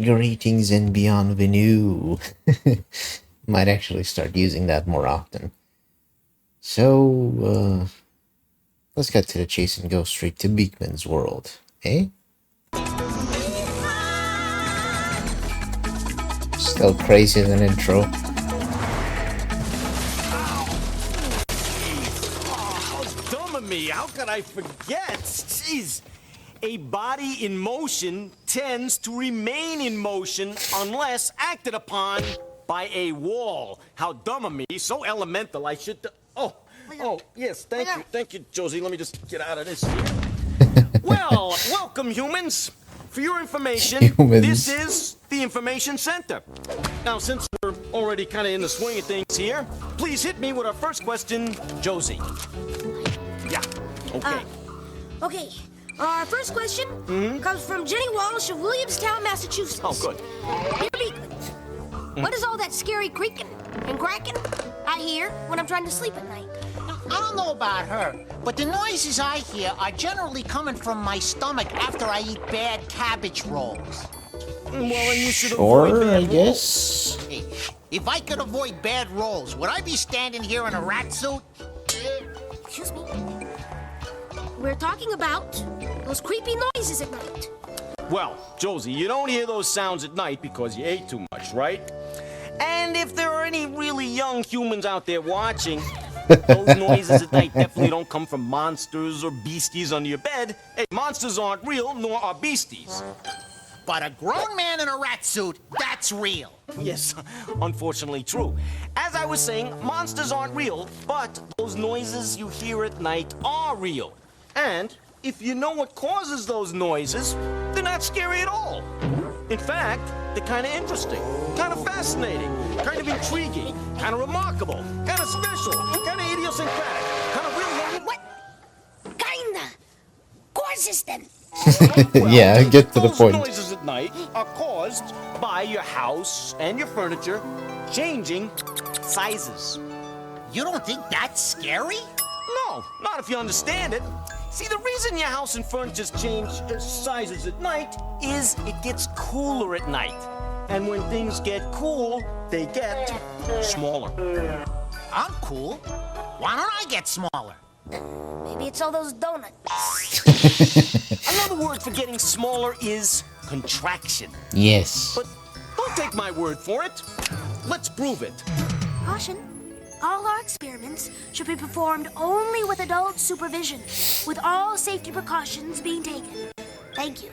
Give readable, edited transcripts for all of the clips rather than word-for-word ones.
Greetings and bienvenue. Might actually start using that more often. So, let's get to the chase and go straight to Beakman's world, eh? Still crazy as an intro. How dumb of me! How could I forget? Jeez. A body in motion tends to remain in motion unless acted upon by a wall. How dumb of me! So elemental. I should. Oh, yes. Thank you, Josie. Let me just get out of this here. Well, welcome, humans. For your information, this is the Information Center. Now, since we're already kind of in the swing of things here, please hit me with our first question, Josie. Yeah. Okay. Okay. Our first question comes from Jenny Walsh of Williamstown, Massachusetts. Oh, good. Dear Beakman, what is all that scary creaking and cracking I hear when I'm trying to sleep at night? I don't know about her, but the noises I hear are generally coming from my stomach after I eat bad cabbage rolls. Well, and you should avoid bad I guess. Hey, if I could avoid bad rolls, would I be standing here in a rat suit? Excuse me. We're talking about those creepy noises at night. Well, Josie, you don't hear those sounds at night because you ate too much, right? And if there are any really young humans out there watching, those noises at night definitely don't come from monsters or beasties under your bed. Hey, monsters aren't real, nor are beasties. But a grown man in a rat suit, that's real. Yes, unfortunately true. As I was saying, monsters aren't real, but those noises you hear at night are real. And if you know what causes those noises, they're not scary at all. In fact, they're kind of interesting, kind of fascinating, kind of intriguing, kind of remarkable, kind of special, kind of idiosyncratic, kind of real. What? Kinda. Causes then. Well, Yeah, get to the those point. noises at night are caused by your house and your furniture changing sizes. You don't think that's scary? No, not if you understand it. See, the reason your house and furniture's change sizes at night is it gets cooler at night. And when things get cool, they get smaller. I'm cool. Why don't I get smaller? Maybe it's all those donuts. Another word for getting smaller is contraction. Yes. But don't take my word for it. Let's prove it. Caution. All our experiments should be performed only with adult supervision, with all safety precautions being taken. Thank you.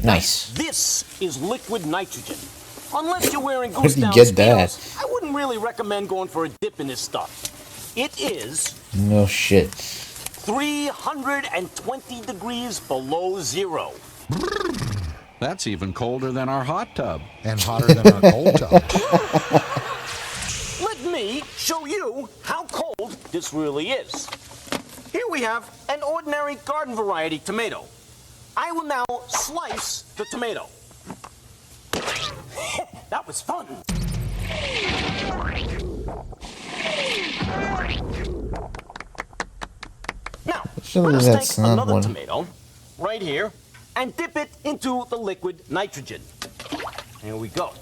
Nice. This is liquid nitrogen. Unless you're wearing Where goose did you down get that? speedos, I wouldn't really recommend going for a dip in this stuff. It is No shit. 320 degrees below zero. That's even colder than our hot tub. And hotter than a cold tub. Let me show you how cold this really is. Here we have an ordinary garden variety tomato. I will now slice the tomato. That was fun. Now, Surely let us that's take not another one. tomato right here and dip it into the liquid nitrogen. Here we go.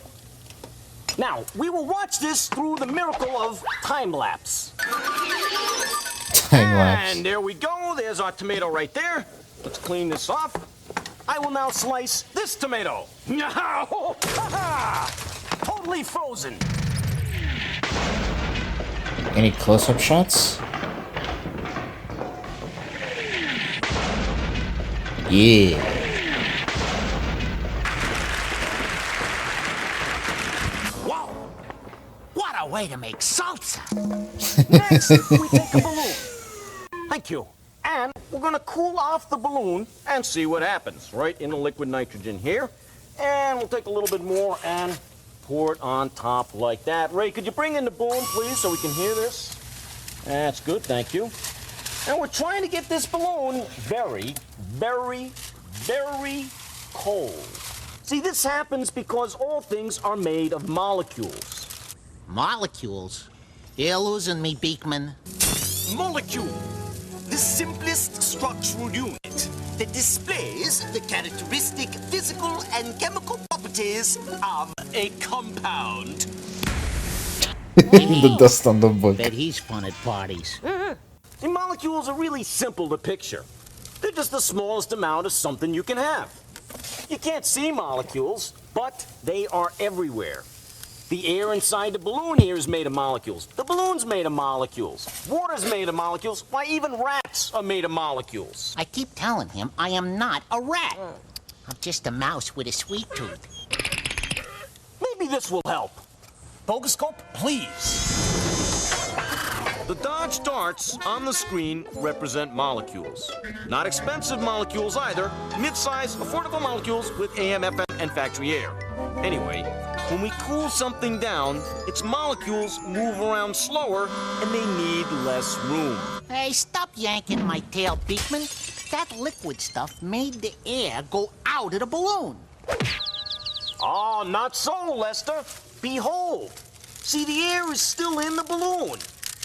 Now, we will watch this through the miracle of time-lapse. Time-lapse. And there we go. There's our tomato right there. Let's clean this off. I will now slice this tomato. Totally frozen. Any close-up shots? Yeah. Whoa! What a way to make salsa! Next, we take a balloon. Thank you. And we're going to cool off the balloon and see what happens. Right in the liquid nitrogen here. And we'll take a little bit more and pour it on top like that. Ray, could you bring in the balloon, please, so we can hear this? That's good, thank you. And we're trying to get this balloon very, very, very cold. See, this happens because all things are made of molecules. Molecules? You're losing me, Beakman. Molecule, the simplest structural unit that displays the characteristic physical and chemical properties properties of a compound. The dust on the book. Bet he's fun at parties. See, molecules are really simple to picture. They're just the smallest amount of something you can have. You can't see molecules, but they are everywhere. The air inside the balloon here is made of molecules. The balloon's made of molecules. Water's made of molecules. Why, even rats are made of molecules. I keep telling him I am not a rat. I'm just a mouse with a sweet tooth. Maybe this will help. Bogoscope, please. The Dodge darts on the screen represent molecules. Not expensive molecules either. Mid-size, affordable molecules with AM, FM, and factory air. Anyway, when we cool something down, its molecules move around slower and they need less room. Hey, stop yanking my tail, Beakman. That liquid stuff made the air go out of the balloon. Oh, not so, Lester. Behold. See, the air is still in the balloon.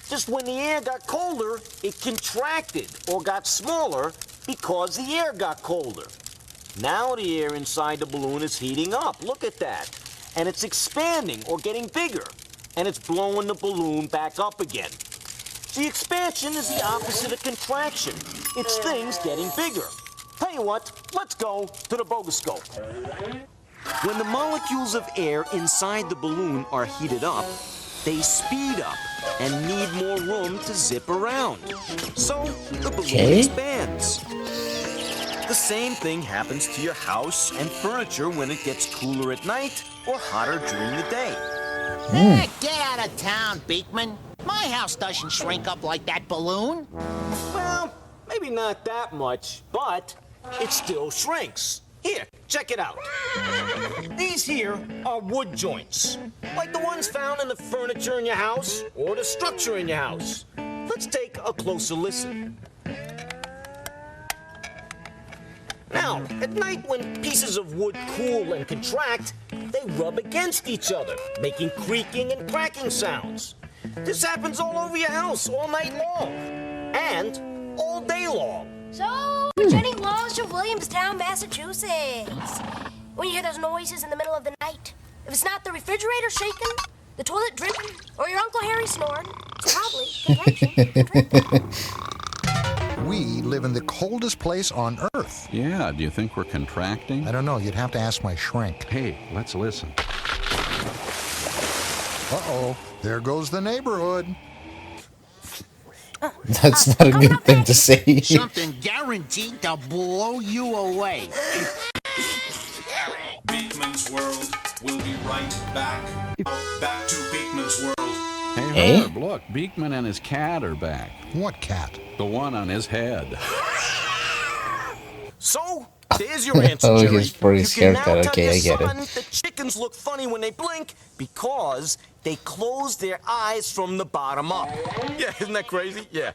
Just when the air got colder, it contracted or got smaller because the air got colder. Now the air inside the balloon is heating up. Look at that. And it's expanding or getting bigger. And it's blowing the balloon back up again. See, expansion is the opposite of contraction. It's things getting bigger. Tell you what, let's go to the bogoscope. When the molecules of air inside the balloon are heated up, they speed up and need more room to zip around. So the balloon expands. The same thing happens to your house and furniture when it gets cooler at night or hotter during the day. Get out of town, Beakman. My house doesn't shrink up like that balloon. Well, maybe not that much, but it still shrinks. Here, check it out. These here are wood joints, like the ones found in the furniture in your house or the structure in your house. Let's take a closer listen. Now, at night when pieces of wood cool and contract, they rub against each other, making creaking and cracking sounds. This happens all over your house all night long, and all day long. So, we're jetting lost to Williamstown, Massachusetts. When you hear those noises in the middle of the night, if it's not the refrigerator shaking, the toilet dripping, or your Uncle Harry snoring, it's probably contraction. We live in the coldest place on Earth. Yeah, do you think we're contracting? I don't know. You'd have to ask my shrink. Hey, let's listen. Uh-oh. There goes the neighborhood. That's not a good thing to say. Something guaranteed to blow you away. Beakman's World. We'll be right back. Back to Beakman's World. Hey, Herb, look, Beakman and his cat are back. What cat? The one on his head. So, there's your answer, Oh, Jerry. for his You can now haircut. tell Okay, your I get it. son that chickens look funny when they blink because they close their eyes from the bottom up. Yeah, isn't that crazy? Yeah.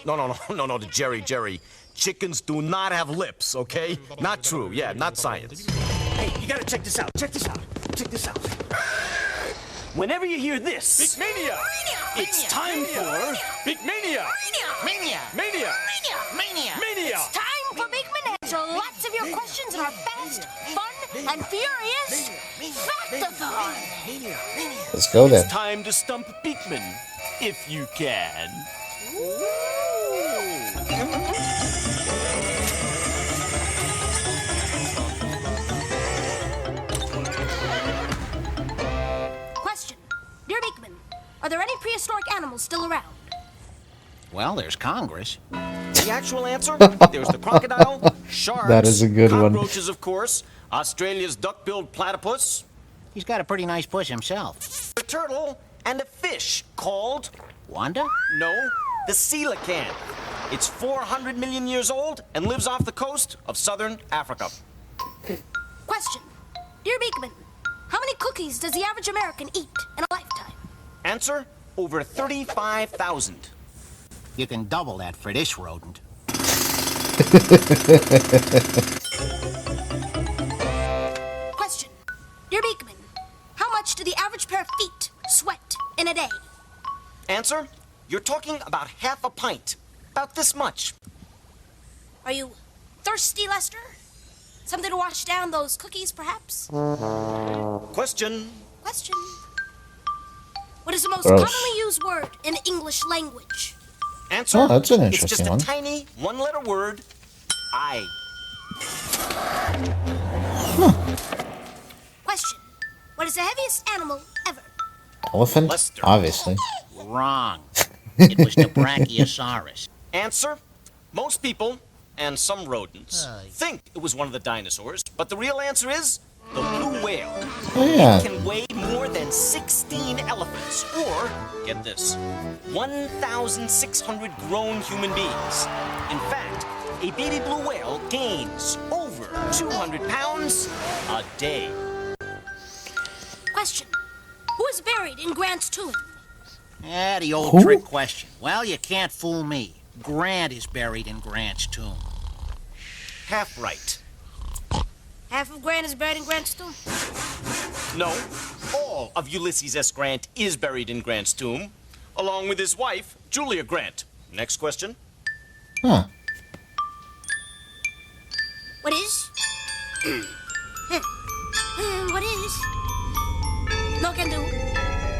No, Jerry. Chickens do not have lips, okay? Not true. Yeah, not science. Hey, you gotta check this out. Check this out. Whenever you hear this, Beakmania! It's time for Beakmania! Mania! It's time for Beakman to answer lots of your questions in our fast, fun, and furious Factathon. Let's go then. It's time to stump Beakman, if you can. Question. Dear Beakman, are there any prehistoric animals still around? Well, there's Congress. The actual answer? There's the crocodile, sharks, That is a good one. cockroaches, of course, Australia's duck-billed platypus, He's got a pretty nice puss himself. a turtle, and a fish called, Wanda? no, the coelacanth. It's 400 million years old and lives off the coast of southern Africa. Question. Dear Beakman, how many cookies does the average American eat in a lifetime? Answer, over 35,000. You can double that for this rodent. Question. Dear Beakman, how much do the average pair of feet sweat in a day? Answer, you're talking about half a pint. About this much. Are you thirsty, Lester? Something to wash down those cookies, perhaps? Question. Question. What is the most Gross. commonly used word in the English language? Answer. Oh, that's an It's just interesting a one. tiny one-letter word. I. Question. What is the heaviest animal ever? Elephant? Lester. Obviously. Wrong. It was the Brachiosaurus. Answer. Most people, and some rodents, think it was one of the dinosaurs, but the real answer is the blue whale. Oh, yeah. It can weigh more than 16 elephants, or, get this, 1,600 grown human beings. In fact, a baby blue whale gains over 200 pounds a day. Question. Who is buried in Grant's tomb? Ah, the old Who? trick question. Well, you can't fool me. Grant is buried in Grant's tomb. Half right. Half of Grant is buried in Grant's tomb. No, all of Ulysses S. Grant is buried in Grant's tomb, along with his wife, Julia Grant. Next question. Huh. What is? What is? No can do.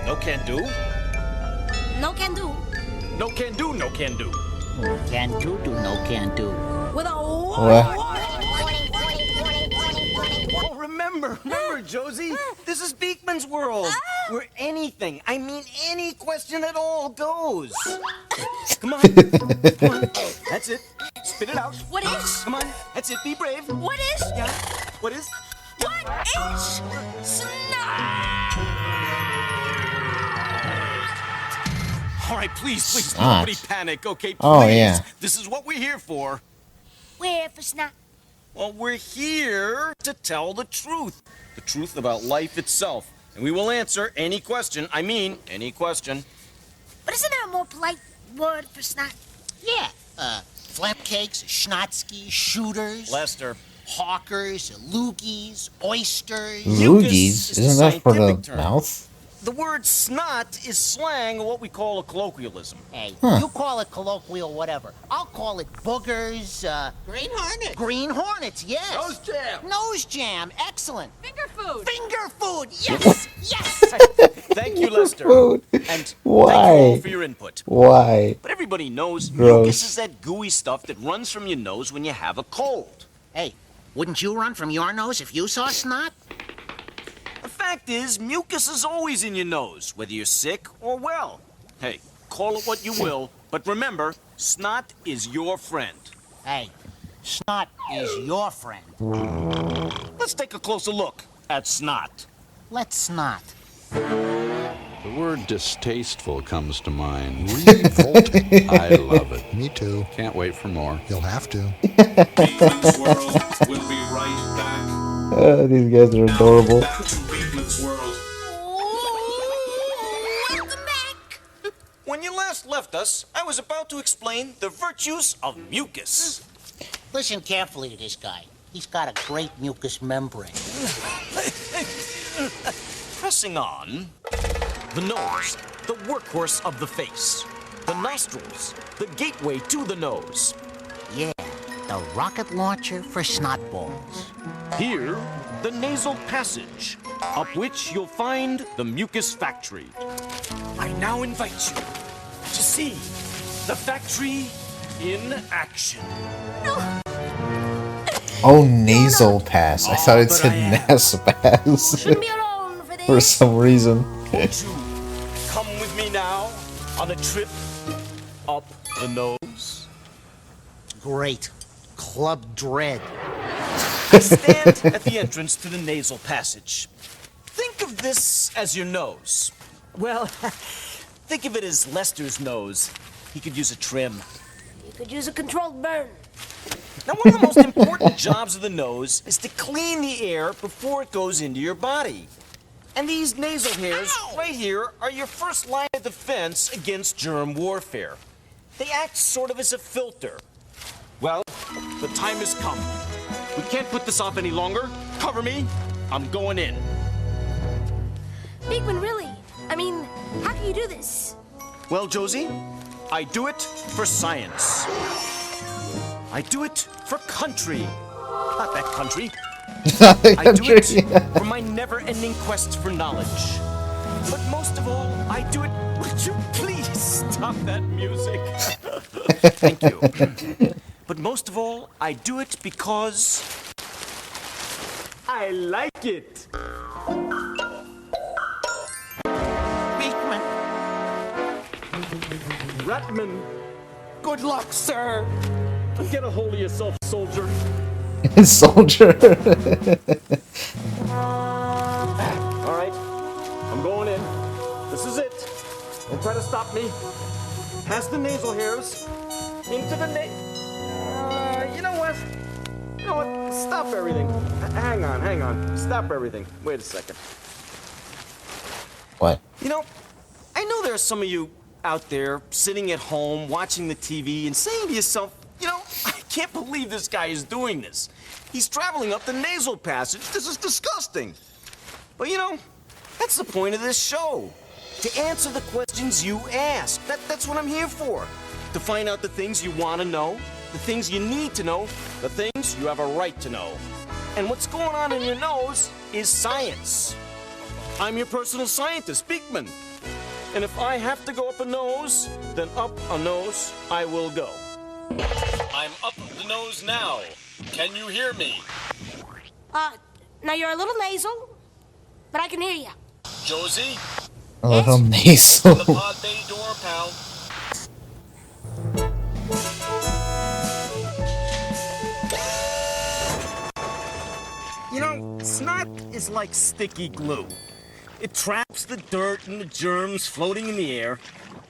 No can do. No can do. No can do, no can do. Can do, no can do. With a What? Oh, remember, Josie, this is Beakman's world, where anything, I mean any question at all goes. Come on, come on, that's it. Spit it out. What is? Come on, that's it, be brave. What is? Yeah, what is? What is? All right, please, Snot. nobody panic, okay, please. Oh, yeah. This is what we're here for. Where for snot? Well, we're here to tell the truth about life itself. And we will answer any question, any question. But isn't there a more polite word for snot? Yeah. Flap cakes, schnotsky, shooters, Lester. hawkers, loogies, oysters. Loogies? is a Isn't that for the scientific term. mouth? The word snot is slang, or what we call a colloquialism. Hey, Huh. you call it colloquial, whatever. I'll call it boogers, Green hornets. Green hornets, yes. Nose jam. Nose jam, excellent. Finger food. Finger food, yes, yes. Thank you, Lester. Food. And thank you Why? all for your input. Why? But everybody knows Gross. mucus is that gooey stuff that runs from your nose when you have a cold. Hey, wouldn't you run from your nose if you saw snot? The fact is, mucus is always in your nose, whether you're sick or well. Hey, call it what you will, but remember, snot is your friend. Hey, snot is your friend. Let's take a closer look at snot. Let's snot. The word distasteful comes to mind. Revolting. I love it. Me too. Can't wait for more. You'll have to. Beakman's World will be right back. These guys are adorable. Back to Beakman's World. Welcome back. When you last left us, I was about to explain the virtues of mucus. Listen carefully to this guy. He's got a great mucous membrane. Pressing on, the nose, the workhorse of the face. The nostrils, the gateway to the nose. Yeah, the rocket launcher for snot balls. Here, the nasal passage, up which you'll find the mucus factory. I now invite you to see the factory in action. Oh, nasal pass. I thought it but said I am. NASA pass Shouldn't be alone for this. for some reason. Won't you come with me now on a trip up the nose? Great. Club Dread. I stand at the entrance to the nasal passage. Think of this as your nose. Well, think of it as Lester's nose. He could use a trim. You could use a controlled burn. Now, one of the most important jobs of the nose is to clean the air before it goes into your body. And these nasal hairs right here are your first line of defense against germ warfare. They act sort of as a filter. Well, the time has come. We can't put this off any longer. Cover me. I'm going in. Beakman, really? I mean, how can you do this? Well, Josie, I do it for science. I do it for country. Not that country. The I do it country. for my never-ending quest for knowledge. But most of all, I do it... Would you please stop that music? Thank you. But most of all, I do it because... I like it. Beakman. Ratman, good luck, sir. Get a hold of yourself, soldier. Soldier. All right, I'm going in. This is it. Don't try to stop me. Past the nasal hairs, into the you know what? You know what? Stop everything. Hang on. Stop everything. Wait a second. What? You know, I know there are some of you out there sitting at home watching the TV and saying to yourself, you know, I can't believe this guy is doing this. He's traveling up the nasal passage. This is disgusting. But you know, that's the point of this show. To answer the questions you ask. That's what I'm here for. To find out the things you want to know, the things you need to know, the things you have a right to know. And what's going on in your nose is science. I'm your personal scientist, Beakman. And if I have to go up a nose, then up a nose I will go. I'm up the nose now. Can you hear me? Now you're a little nasal, but I can hear you. Josie, A little nasal. the pod bay door, pal. You know, snot is like sticky glue. It traps the dirt and the germs floating in the air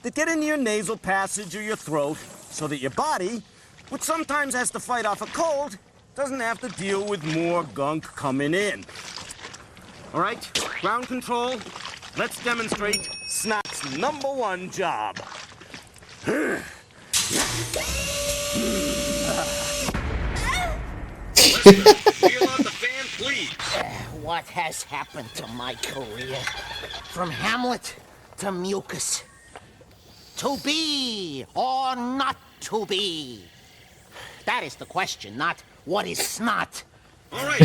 that get into your nasal passage or your throat so that your body, which sometimes has to fight off a cold, doesn't have to deal with more gunk coming in. All right, ground control, let's demonstrate snot's #1 job. Feel on the fan, please. What has happened to my career? From Hamlet to mucus. To be or not to be? That is the question, not what is snot. All right,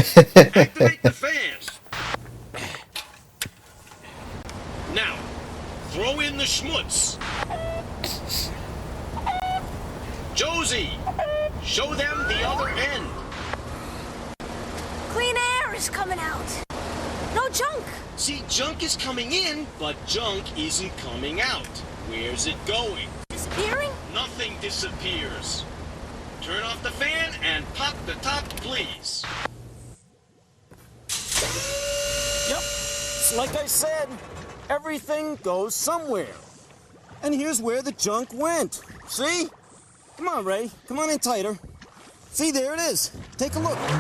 activate the fans. Now, throw in the schmutz. Josie, show them the other end. Clean air is coming out. No junk. See, junk is coming in, but junk isn't coming out. Where's it going? Disappearing? Nothing disappears. Turn off the fan and pop the top, please. Yep, it's like I said, everything goes somewhere. And here's where the junk went. See? Come on, Ray. Come on in tighter. See, there it is. Take a look. See?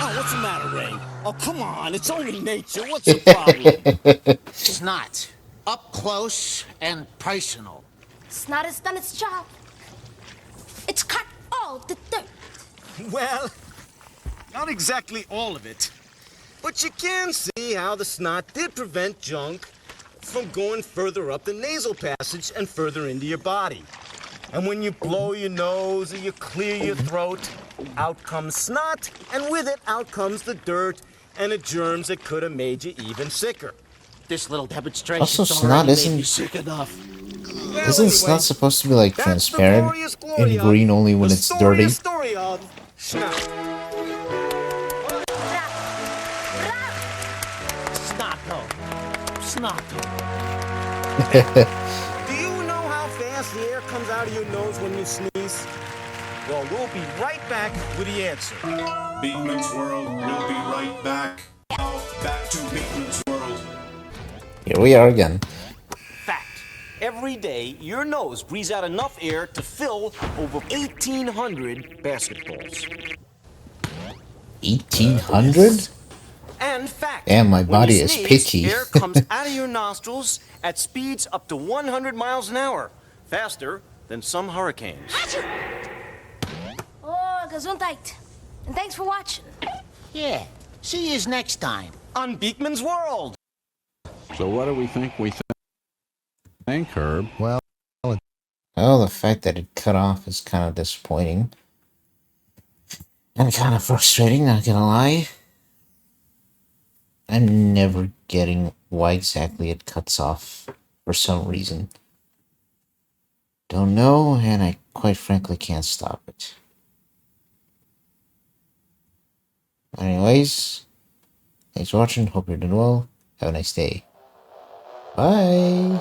Oh, what's the matter, Ray? Oh, come on. It's only nature. What's the problem? Snot. Up close and personal. Snot has done its job. It's cut all the dirt. Well, not exactly all of it. But you can see how the snot did prevent junk from going further up the nasal passage and further into your body. And when you blow your nose or you clear your throat, out comes snot, and with it out comes the dirt and the germs that could have made you even sicker. This little demonstration Also, snot isn't sick enough. Well, isn't snot supposed to be like that's the transparent glorious glory and of- green only when the it's dirty? story of snot. Snotto. Snotto. Do you know how fast the air comes out of your nose when you sneeze? Well, we'll be right back with the answer. Beakman's World will be right back. Now, back to Beakman's World. Here we are again. Fact. Every day, your nose breathes out enough air to fill over 1,800 basketballs. 1800? And fact. Damn, my when body you is sneeze, picky. Air comes out of your nostrils at speeds up to 100 miles an hour. Faster than some hurricanes. Oh, gesundheit. And thanks for watching. Yeah. See you next time. On Beakman's World. So what do we think? Think, Herb? Well, Oh, the fact that it cut off is kind of disappointing. And kind of frustrating, not gonna lie. I'm never getting why exactly it cuts off for some reason. Don't know, and I quite frankly can't stop it. Anyways, thanks for watching. Hope you're doing well. Have a nice day. Bye.